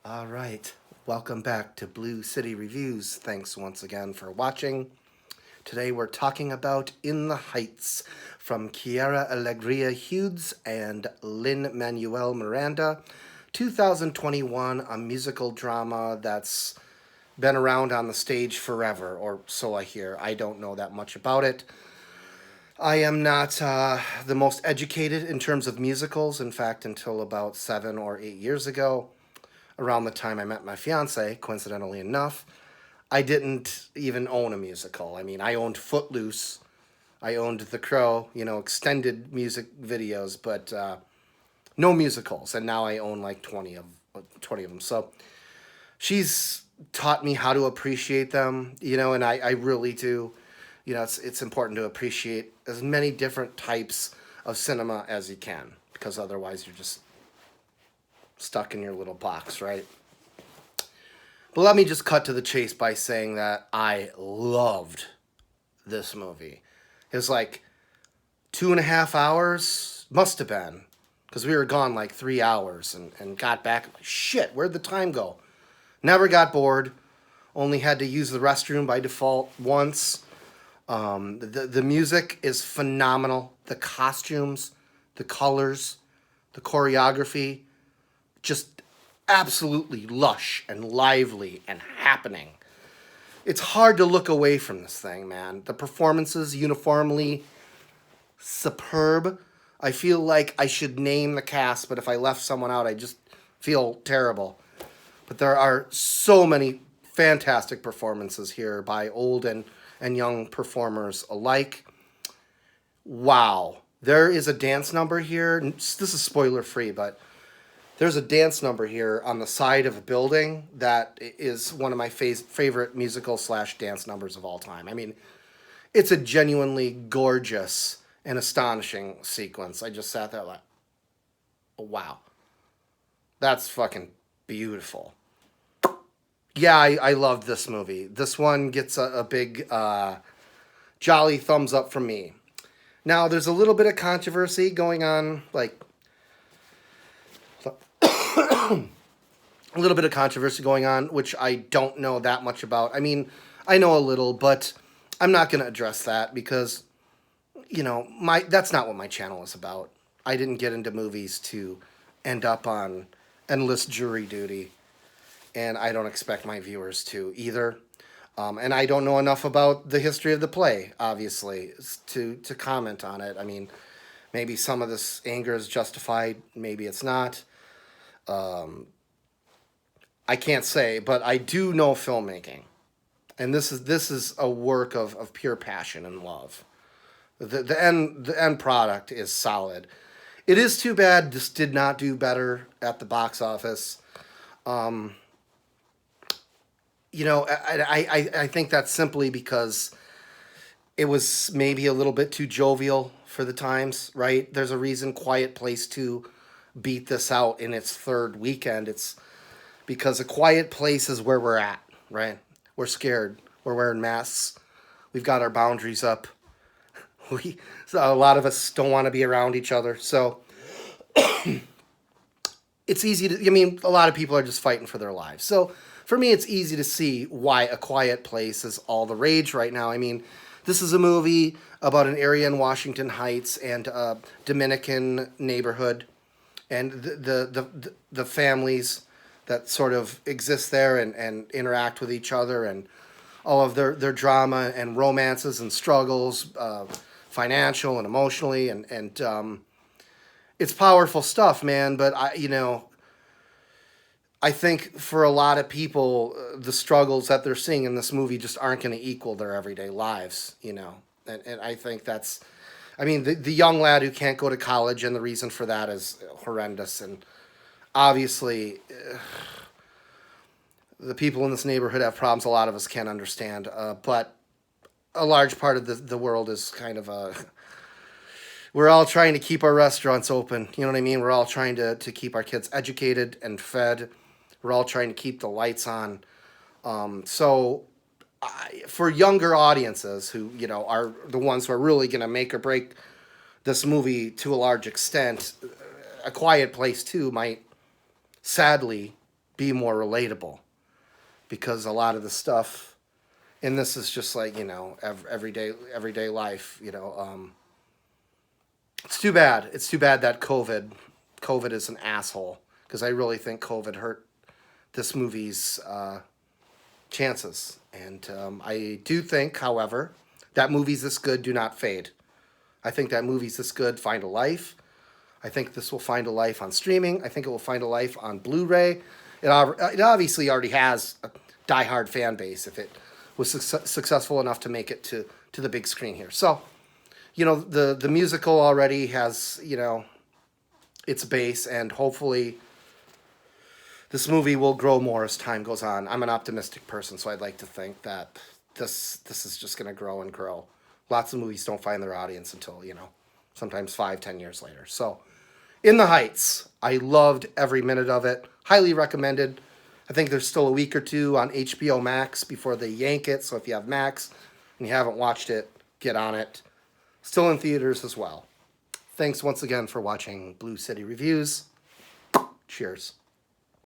All right, welcome back to Blue City Reviews. Thanks once again for watching. Today we're talking about In the Heights from Chiara Alegria Hughes and Lin-Manuel Miranda. 2021, a musical drama that's been around on the stage forever, or so I hear. I don't know that much about it. I am not the most educated in terms of musicals. In fact, until about 7 or 8 years ago, around the time I met my fiance, coincidentally enough, I didn't even own a musical. I mean, I owned Footloose, I owned The Crow, extended music videos, but no musicals. And now I own like 20 of them. So she's taught me how to appreciate them, and I really do. It's important to appreciate as many different types of cinema as you can, because otherwise you're just stuck in your little box, right? But let me just cut to the chase by saying that I loved this movie. It was like 2.5 hours, must have been, because we were gone like 3 hours and got back. Shit, where'd the time go? Never got bored. Only had to use the restroom by default once. The music is phenomenal. The costumes, the colors, the choreography, just absolutely lush and lively and happening. It's hard to look away from this thing, man. The performances uniformly superb. I feel like I should name the cast, but if I left someone out, I just feel terrible. But there are so many fantastic performances here by old and young performers alike. Wow. There is a dance number here. This is spoiler free, but there's a dance number here on the side of a building that is one of my favorite musical slash dance numbers of all time. I mean, it's a genuinely gorgeous and astonishing sequence. I just sat there like, oh, wow, that's fucking beautiful. Yeah, I loved this movie. This one gets a big jolly thumbs up from me. Now, there's a little bit of controversy going on, like a little bit of controversy going on, which I don't know that much about. I mean, I know a little, but I'm not going to address that because my that's not what my channel is about. I didn't get into movies to end up on endless jury duty, and I don't expect my viewers to either. And I don't know enough about the history of the play, obviously, to comment on it. I mean, maybe some of this anger is justified, maybe it's not. I can't say, but I do know filmmaking, and this is a work of pure passion and love. The end product is solid. It is too bad this did not do better at the box office. Um, I think that's simply because it was maybe a little bit too jovial for the times, right? There's a reason Quiet Place 2 beat this out in its third weekend. It's because A Quiet Place is where we're at, right? We're scared. We're wearing masks. We've got our boundaries up. So a lot of us don't want to be around each other. So it's easy to, I mean, a lot of people are just fighting for their lives. So for me, it's easy to see why A Quiet Place is all the rage right now. I mean, this is a movie about an area in Washington Heights and a Dominican neighborhood and the families that sort of exist there and interact with each other and all of their drama and romances and struggles, financial and emotionally, and it's powerful stuff, man. But I think for a lot of people, the struggles that they're seeing in this movie just aren't going to equal their everyday lives, and I think that's. I mean, the young lad who can't go to college, and the reason for that is horrendous. And obviously, the people in this neighborhood have problems a lot of us can't understand. But a large part of the world is kind of a. We're all trying to keep our restaurants open. You know what I mean? We're all trying to keep our kids educated and fed. We're all trying to keep the lights on. For younger audiences who, are the ones who are really going to make or break this movie to a large extent, A Quiet Place 2 might sadly be more relatable, because a lot of the stuff in this is just like, everyday life. It's too bad. It's too bad that COVID is an asshole, because I really think COVID hurt this movie's chances. And I do think, however, that movies this good do not fade. I think that movies this good find a life. I think this will find a life on streaming. I think it will find a life on Blu-ray. It obviously already has a diehard fan base if it was successful enough to make it to the big screen here. So, the musical already has, its base, and hopefully this movie will grow more as time goes on. I'm an optimistic person, so I'd like to think that this is just going to grow and grow. Lots of movies don't find their audience until, sometimes 5, 10 years later. So, In the Heights, I loved every minute of it. Highly recommended. I think there's still a week or two on HBO Max before they yank it. So if you have Max and you haven't watched it, get on it. Still in theaters as well. Thanks once again for watching Blue City Reviews. Cheers.